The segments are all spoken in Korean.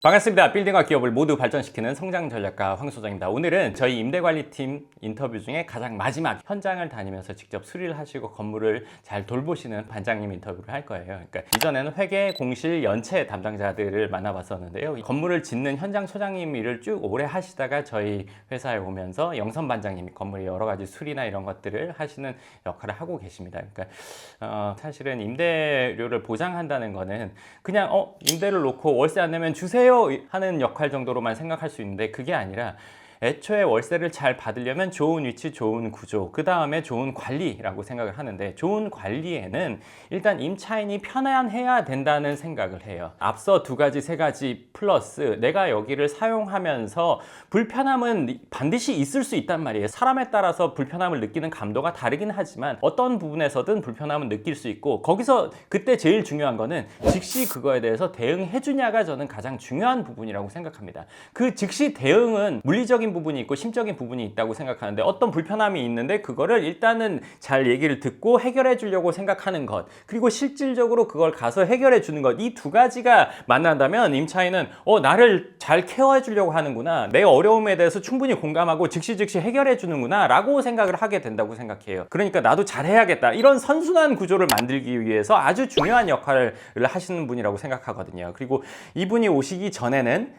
반갑습니다. 빌딩과 기업을 모두 발전시키는 성장 전략가 황 소장입니다. 오늘은 저희 임대관리팀 인터뷰 중에 가장 마지막 현장을 다니면서 직접 수리를 하시고 건물을 잘 돌보시는 반장님 인터뷰를 할 거예요. 그러니까 이전에는 회계, 공실, 연체 담당자들을 만나봤었는데요. 건물을 짓는 현장 소장님 일을 쭉 오래 하시다가 저희 회사에 오면서 영선 반장님이 건물의 여러 가지 수리나 이런 것들을 하시는 역할을 하고 계십니다. 그러니까 사실은 임대료를 보장한다는 거는 그냥 임대를 놓고 월세 안 내면 주세요 하는 역할 정도로만 생각할 수 있는데, 그게 아니라 애초에 월세를 잘 받으려면 좋은 위치, 좋은 구조, 그 다음에 좋은 관리라고 생각을 하는데, 좋은 관리에는 일단 임차인이 편안해야 된다는 생각을 해요. 앞서 두 가지, 세 가지 플러스 내가 여기를 사용하면서 불편함은 반드시 있을 수 있단 말이에요. 사람에 따라서 불편함을 느끼는 감도가 다르긴 하지만 어떤 부분에서든 불편함은 느낄 수 있고, 거기서 그때 제일 중요한 거는 즉시 그거에 대해서 대응해 주냐가 저는 가장 중요한 부분이라고 생각합니다. 그 즉시 대응은 물리적인 부분이 있고 심적인 부분이 있다고 생각하는데, 어떤 불편함이 있는데 그거를 일단은 잘 얘기를 듣고 해결해 주려고 생각하는 것, 그리고 실질적으로 그걸 가서 해결해 주는 것, 이 두 가지가 만난다면 임차인은 나를 잘 케어해 주려고 하는구나, 내 어려움에 대해서 충분히 공감하고 즉시 해결해 주는구나 라고 생각을 하게 된다고 생각해요. 그러니까 나도 잘 해야겠다, 이런 선순환 구조를 만들기 위해서 아주 중요한 역할을 하시는 분이라고 생각하거든요. 그리고 이분이 오시기 전에는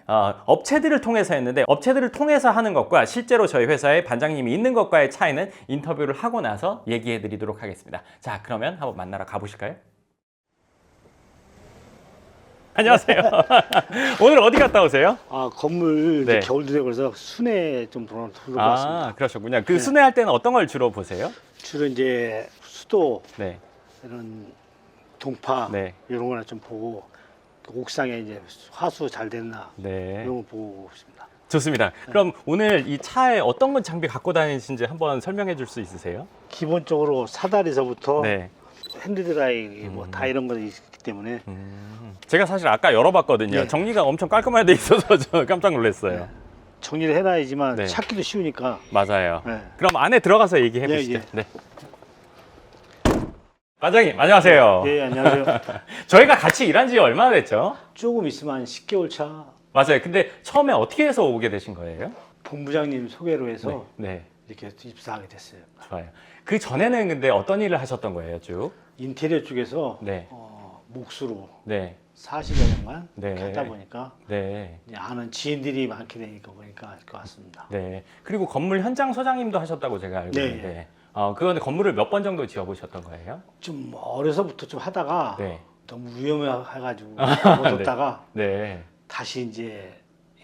업체들을 통해서 했는데, 업체들을 통해서 하는 것과 실제로 저희 회사에 반장님이 있는 것과의 차이는 인터뷰를 하고 나서 얘기해 드리도록 하겠습니다. 자, 그러면 한번 만나러 가보실까요? 안녕하세요. 오늘 어디 갔다 오세요? 건물 네. 겨울 되고 그래서 순회 좀 돌아봤습니다. 그러셨군요. 그 순회할 때는 어떤 걸 주로 보세요? 주로 이제 수도 네. 이런 동파 네. 이런 거나 좀 보고, 옥상에 이제 화수 잘 됐나 네. 이런 거 보고 있습니다. 좋습니다. 그럼 오늘 이 차에 어떤 건 장비 갖고 다니신지 한번 설명해 줄 수 있으세요? 기본적으로 사다리서부터 네. 핸드드라이기 뭐 다 이런 거 있기 때문에 제가 사실 아까 열어봤거든요. 네. 정리가 엄청 깔끔하게 돼 있어서 저 깜짝 놀랐어요. 정리를 해놔야지만 네. 찾기도 쉬우니까. 맞아요. 네. 그럼 안에 들어가서 얘기해 예, 보시죠. 예. 네. 반장님, 안녕하세요. 예, 안녕하세요. 저희가 같이 일한 지 얼마나 됐죠? 조금 있으면 한 10개월 차 맞아요. 근데 처음에 어떻게 해서 오게 되신 거예요? 본부장님 소개로 해서 네. 이렇게 입사하게 됐어요. 좋아요. 그 전에는 근데 어떤 일을 하셨던 거예요, 쭉? 인테리어 쪽에서 네. 몫으로 네. 40여 년간 네. 갔다 보니까 네. 이제 아는 지인들이 많게 되니까 보니까 알 것 같습니다. 네. 그리고 건물 현장 소장님도 하셨다고 제가 알고 네. 있는데, 그건 건물을 몇 번 정도 지어보셨던 거예요? 좀 어려서부터 좀 하다가 네. 너무 위험해가지고 못 했다가 네. 다시 이제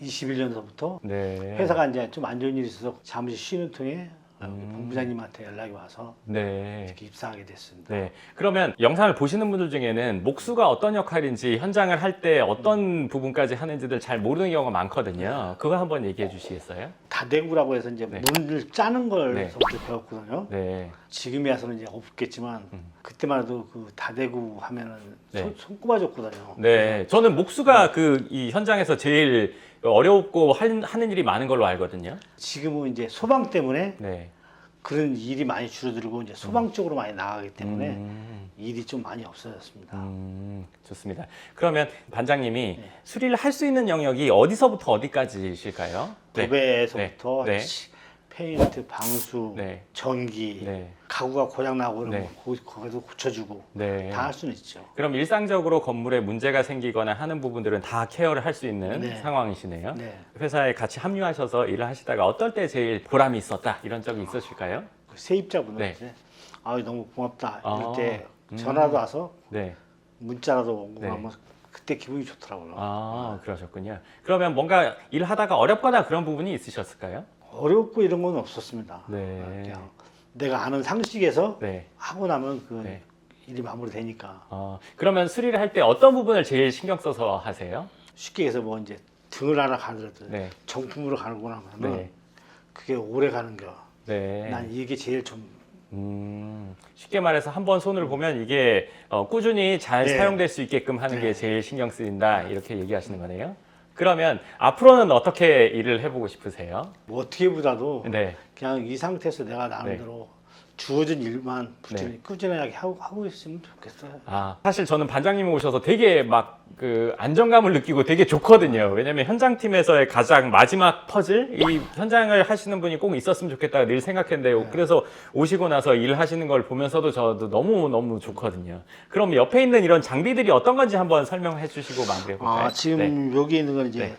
21년서부터 네. 회사가 이제 좀 안 좋은 일이 있어서 잠시 쉬는 통에 본부장님한테 연락이 와서 네. 이렇게 입사하게 됐습니다. 네. 그러면 영상을 보시는 분들 중에는 목수가 어떤 역할인지, 현장을 할 때 어떤 부분까지 하는지를 잘 모르는 경우가 많거든요. 그거 한번 얘기해 주시겠어요? 다대구라고 해서 이제 네. 문을 짜는 네. 걸부터 배웠거든요. 네. 지금에 와서는 이제 없겠지만 그때만 해도 그 다대구 하면은 네. 손꼽아줬거든요. 네. 저는 목수가 이 현장에서 제일 어렵고 하는 일이 많은 걸로 알거든요. 지금은 이제 소방 때문에 네. 그런 일이 많이 줄어들고 이제 소방 쪽으로 많이 나가기 때문에 일이 좀 많이 없어졌습니다. 좋습니다. 그러면 반장님이 네. 수리를 할 수 있는 영역이 어디서부터 어디까지실까요? 도배에서부터 네. 페인트, 방수, 네. 전기, 네. 가구가 고장 나고 이러면 네. 거기서 고쳐주고 네. 다 할 수는 있죠. 그럼 일상적으로 건물에 문제가 생기거나 하는 부분들은 다 케어를 할 수 있는 네. 상황이시네요. 네. 회사에 같이 합류하셔서 일을 하시다가 어떨 때 제일 보람이 있었다, 이런 적이 있으실까요? 그 세입자분한테 네. 너무 고맙다 아, 이럴 때 전화도 와서 네. 문자라도 오고 네. 하면 그때 기분이 좋더라고요. 그러셨군요. 그러면 뭔가 일하다가 어렵거나 그런 부분이 있으셨을까요? 어렵고 이런 건 없었습니다. 네. 그냥 내가 아는 상식에서 네. 하고 나면 그 네. 일이 마무리되니까. 그러면 수리를 할 때 어떤 부분을 제일 신경 써서 하세요? 쉽게 해서 뭐 이제 등을 하나 가더라도 네. 정품으로 가는구나 하면 네. 그게 오래 가는 거. 네. 난 이게 제일 좀 쉽게 말해서 한 번 손을 보면 이게 꾸준히 잘 네. 사용될 수 있게끔 하는 게 네. 제일 신경 쓰인다, 이렇게 얘기하시는 거네요. 그러면 앞으로는 어떻게 일을 해보고 싶으세요? 뭐 어떻게 보다도 네. 그냥 이 상태에서 내가 나름대로 주어진 일만 꾸준하게 하고 있으면 좋겠어요. 사실 저는 반장님 오셔서 되게 막 그 안정감을 느끼고 되게 좋거든요. 왜냐면 현장팀에서의 가장 마지막 퍼즐, 이 현장을 하시는 분이 꼭 있었으면 좋겠다 늘 생각했는데 그래서 오시고 나서 일하시는 걸 보면서도 저도 너무 좋거든요. 그럼 옆에 있는 이런 장비들이 어떤 건지 한번 설명해 주시고 마무리해 볼까요? 지금 여기 있는 건 이제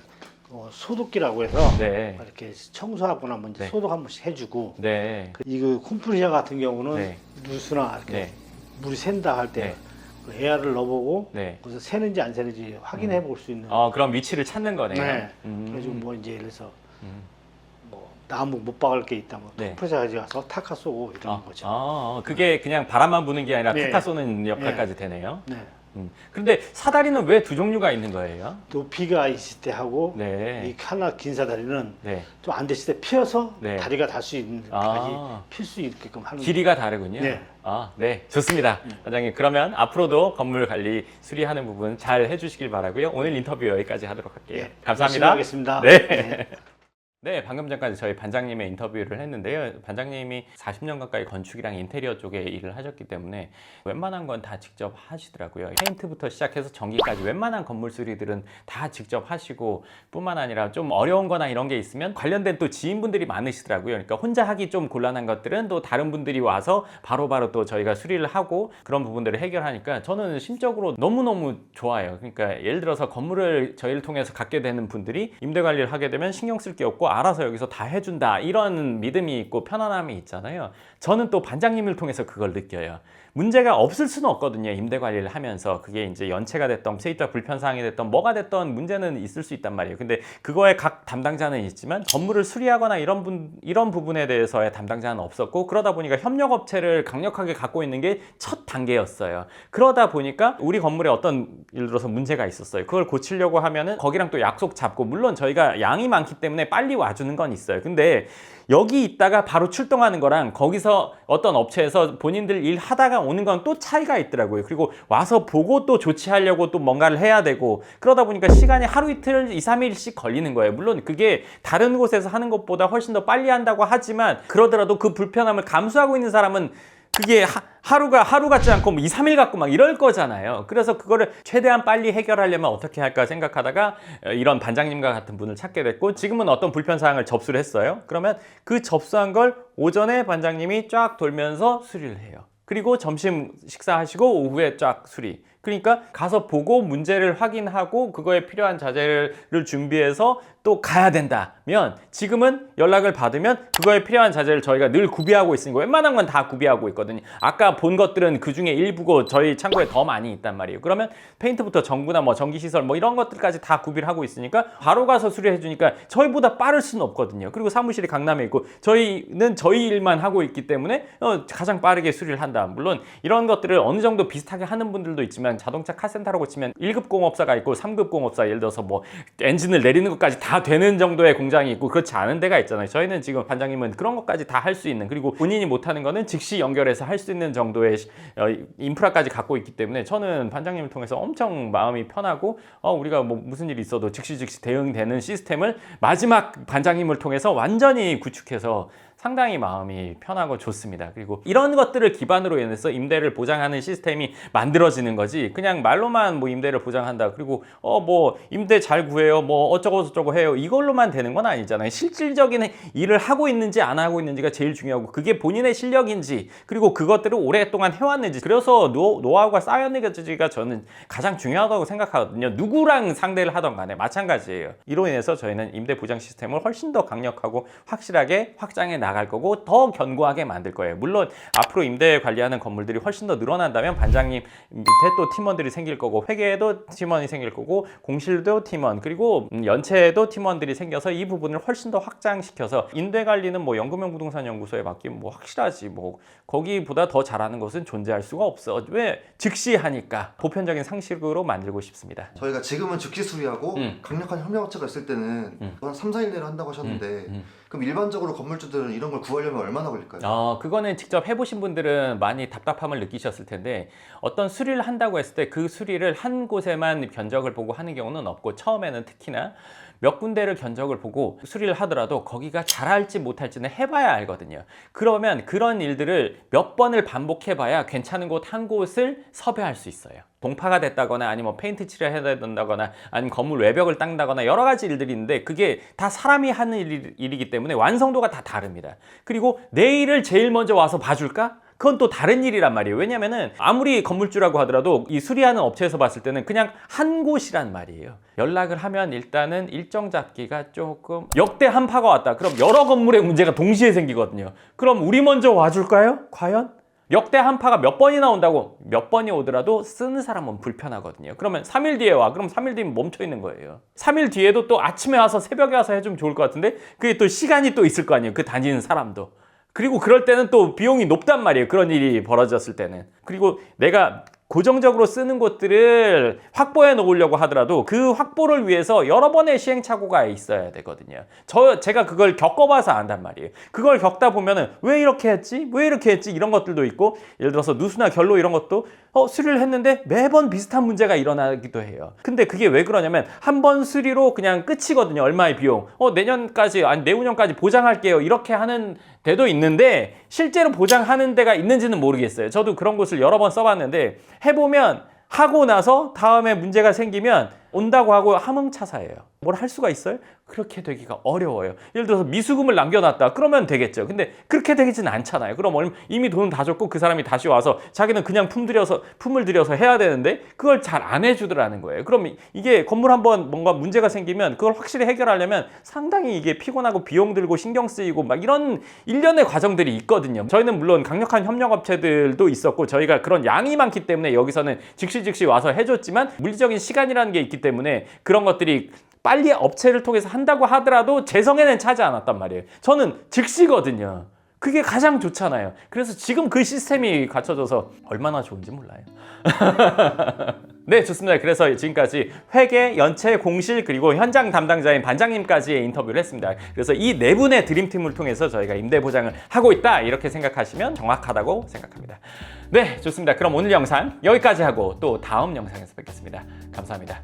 소독기라고 해서 네. 이렇게 청소하거나 먼저 소독 한 번씩 해주고 네. 이거 컴프레셔 같은 경우는 누수나 이렇게 물이 샌다 할 때 그 에어를 넣어보고 거기서 새는지 안 새는지 확인해 볼 수 있는 그럼 위치를 찾는 거네요. 네. 그래서 뭐 이제 예를 들어서 뭐 나무 못 박을 게 있다면 컴프레셔 가져가서 타카 쏘고 이런 거죠. 그게 그냥 바람만 부는 게 아니라 타카 쏘는 역할까지 되네요. 그런데 사다리는 왜 두 종류가 있는 거예요? 높이가 있을 때 하고 이 하나 긴 사다리는 좀 안 됐을 때 펴서 다리가 달 수 있는 데까지 필 수 있게끔 하는 길이가 다르군요. 네, 좋습니다. 반장님, 그러면 앞으로도 건물 관리 수리하는 부분 잘 해주시길 바라고요. 오늘 인터뷰 여기까지 하도록 할게요. 감사합니다. 하겠습니다. 네, 방금 전까지 저희 반장님의 인터뷰를 했는데요. 반장님이 40년 가까이 건축이랑 인테리어 쪽에 일을 하셨기 때문에 웬만한 건 다 직접 하시더라고요. 페인트부터 시작해서 전기까지 웬만한 건물 수리들은 다 직접 하시고 뿐만 아니라 좀 어려운 거나 이런 게 있으면 관련된 또 지인분들이 많으시더라고요. 그러니까 혼자 하기 좀 곤란한 것들은 또 다른 분들이 와서 바로바로 또 저희가 수리를 하고 그런 부분들을 해결하니까 저는 심적으로 너무너무 좋아요. 그러니까 예를 들어서 건물을 저희를 통해서 갖게 되는 분들이 임대 관리를 하게 되면 신경 쓸 게 없고 알아서 여기서 다 해준다 이런 믿음이 있고 편안함이 있잖아요. 저는 또 반장님을 통해서 그걸 느껴요. 문제가 없을 수는 없거든요. 임대 관리를 하면서 그게 이제 연체가 됐던 세입자 불편사항이 됐던 뭐가 됐던 문제는 있을 수 있단 말이에요. 근데 그거에 각 담당자는 있지만 건물을 수리하거나 이런 부분에 대해서의 담당자는 없었고 그러다 보니까 협력업체를 강력하게 갖고 있는 게 첫 단계였어요. 그러다 보니까 우리 건물에 어떤 예를 들어서 문제가 있었어요. 그걸 고치려고 하면은 거기랑 또 약속 잡고 물론 저희가 양이 많기 때문에 빨리 와주는 건 있어요. 근데 여기 있다가 바로 출동하는 거랑 거기서 어떤 업체에서 본인들 일 하다가 오는 건 또 차이가 있더라고요. 그리고 와서 보고 또 조치하려고 또 뭔가를 해야 되고 그러다 보니까 시간이 하루 이틀 2, 3일씩 걸리는 거예요. 물론 그게 다른 곳에서 하는 것보다 훨씬 더 빨리 한다고 하지만 그러더라도 그 불편함을 감수하고 있는 사람은 그게 하루 같지 않고 뭐 2, 3일 갖고 막 이럴 거잖아요. 그래서 그거를 최대한 빨리 해결하려면 어떻게 할까 생각하다가 이런 반장님과 같은 분을 찾게 됐고 지금은 어떤 불편사항을 접수를 했어요. 그러면 그 접수한 걸 오전에 반장님이 쫙 돌면서 수리를 해요. 그리고 점심 식사하시고 오후에 쫙 수리. 그러니까 가서 보고 문제를 확인하고 그거에 필요한 자재를 준비해서 또 가야 된다면 지금은 연락을 받으면 그거에 필요한 자재를 저희가 늘 구비하고 있으니까 웬만한 건 다 구비하고 있거든요. 아까 본 것들은 그 중에 일부고 저희 창고에 더 많이 있단 말이에요. 그러면 페인트부터 전구나 뭐 전기시설 뭐 이런 것들까지 다 구비를 하고 있으니까 바로 가서 수리해 주니까 저희보다 빠를 수는 없거든요. 그리고 사무실이 강남에 있고 저희는 저희 일만 하고 있기 때문에 가장 빠르게 수리를 한다. 물론 이런 것들을 어느 정도 비슷하게 하는 분들도 있지만 자동차 카센터라고 치면 1급 공업사가 있고 3급 공업사 예를 들어서 뭐 엔진을 내리는 것까지 다 되는 정도의 공장이 있고 그렇지 않은 데가 있잖아요. 저희는 지금 반장님은 그런 것까지 다 할 수 있는 그리고 본인이 못하는 거는 즉시 연결해서 할 수 있는 정도의 인프라까지 갖고 있기 때문에 저는 반장님을 통해서 엄청 마음이 편하고 우리가 뭐 무슨 일이 있어도 즉시 대응되는 시스템을 마지막 반장님을 통해서 완전히 구축해서 상당히 마음이 편하고 좋습니다. 그리고 이런 것들을 기반으로 인해서 임대를 보장하는 시스템이 만들어지는 거지 그냥 말로만 뭐 임대를 보장한다 그리고 뭐 임대 잘 구해요 뭐 어쩌고 저쩌고 해요 이걸로만 되는 건 아니잖아요. 실질적인 일을 하고 있는지 안 하고 있는지가 제일 중요하고 그게 본인의 실력인지 그리고 그것들을 오랫동안 해왔는지 그래서 노하우가 쌓여내기가 저는 가장 중요하다고 생각하거든요. 누구랑 상대를 하던 간에 마찬가지예요. 이로 인해서 저희는 임대 보장 시스템을 훨씬 더 강력하고 확실하게 확장해 나갈 거고 더 견고하게 만들 거예요. 물론 앞으로 임대 관리하는 건물들이 훨씬 더 늘어난다면 반장님 밑에 또 팀원들이 생길 거고 회계에도 팀원이 생길 거고 공실도 팀원 그리고 연체에도 팀원들이 생겨서 이 부분을 훨씬 더 확장시켜서 임대 관리는 뭐 연금형 부동산 연구소에 맡기면 뭐 확실하지 뭐 거기보다 더 잘하는 것은 존재할 수가 없어. 왜? 즉시 하니까 보편적인 상식으로 만들고 싶습니다. 저희가 지금은 즉시 수리하고 강력한 협력업체가 있을 때는 한 3, 4일 내로 한다고 하셨는데 그럼 일반적으로 건물주들은 이런 걸 구하려면 얼마나 걸릴까요? 그거는 직접 해보신 분들은 많이 답답함을 느끼셨을 텐데 어떤 수리를 한다고 했을 때 그 수리를 한 곳에만 견적을 보고 하는 경우는 없고 처음에는 특히나 몇 군데를 견적을 보고 수리를 하더라도 거기가 잘할지 못할지는 해봐야 알거든요. 그러면 그런 일들을 몇 번을 반복해봐야 괜찮은 곳 한 곳을 섭외할 수 있어요. 동파가 됐다거나 아니면 페인트 칠을 해야 된다거나 아니면 건물 외벽을 닦는다거나 여러 가지 일들이 있는데 그게 다 사람이 하는 일이기 때문에 완성도가 다 다릅니다. 그리고 내 일을 제일 먼저 와서 봐줄까? 그건 또 다른 일이란 말이에요. 왜냐면은 아무리 건물주라고 하더라도 이 수리하는 업체에서 봤을 때는 그냥 한 곳이란 말이에요. 연락을 하면 일단은 일정 잡기가 조금 역대 한파가 왔다. 그럼 여러 건물의 문제가 동시에 생기거든요. 그럼 우리 먼저 와줄까요? 과연? 역대 한파가 몇 번이나 온다고 몇 번이 오더라도 쓰는 사람은 불편하거든요. 그러면 3일 뒤에 와. 그럼 3일 뒤면 멈춰 있는 거예요. 3일 뒤에도 또 아침에 와서 새벽에 와서 해주면 좋을 것 같은데 그게 또 시간이 또 있을 거 아니에요. 그 다니는 사람도. 그리고 그럴 때는 또 비용이 높단 말이에요. 그런 일이 벌어졌을 때는. 그리고 내가 고정적으로 쓰는 곳들을 확보해 놓으려고 하더라도 그 확보를 위해서 여러 번의 시행착오가 있어야 되거든요. 제가 그걸 겪어봐서 안단 말이에요. 그걸 겪다 보면은 왜 이렇게 했지? 왜 이렇게 했지? 이런 것들도 있고 예를 들어서 누수나 결로 이런 것도 수리를 했는데 매번 비슷한 문제가 일어나기도 해요. 근데 그게 왜 그러냐면 한 번 수리로 그냥 끝이거든요. 얼마의 비용. 내년까지 아니 내후년까지 보장할게요. 이렇게 하는 데도 있는데 실제로 보장하는 데가 있는지는 모르겠어요. 저도 그런 곳을 여러 번 써봤는데 해보면 하고 나서 다음에 문제가 생기면 온다고 하고 함흥차사예요. 뭘 할 수가 있어요? 그렇게 되기가 어려워요. 예를 들어서 미수금을 남겨놨다. 그러면 되겠죠. 근데 그렇게 되지는 않잖아요. 그럼 이미 돈은 다 줬고 그 사람이 다시 와서 자기는 그냥 품을 들여서 해야 되는데 그걸 잘 안 해주더라는 거예요. 그럼 이게 건물 한번 뭔가 문제가 생기면 그걸 확실히 해결하려면 상당히 이게 피곤하고 비용 들고 신경 쓰이고 막 이런 일련의 과정들이 있거든요. 저희는 물론 강력한 협력업체들도 있었고 저희가 그런 양이 많기 때문에 여기서는 즉시 와서 해줬지만 물리적인 시간이라는 게 있기 때문에 그런 것들이 빨리 업체를 통해서 한다고 하더라도 제 성에는 차지 않았단 말이에요. 저는 즉시거든요. 그게 가장 좋잖아요. 그래서 지금 그 시스템이 갖춰져서 얼마나 좋은지 몰라요. 네, 좋습니다. 그래서 지금까지 회계, 연체, 공실 그리고 현장 담당자인 반장님까지의 인터뷰를 했습니다. 그래서 이 네 분의 드림팀을 통해서 저희가 임대 보장을 하고 있다 이렇게 생각하시면 정확하다고 생각합니다. 네, 좋습니다. 그럼 오늘 영상 여기까지 하고 또 다음 영상에서 뵙겠습니다. 감사합니다.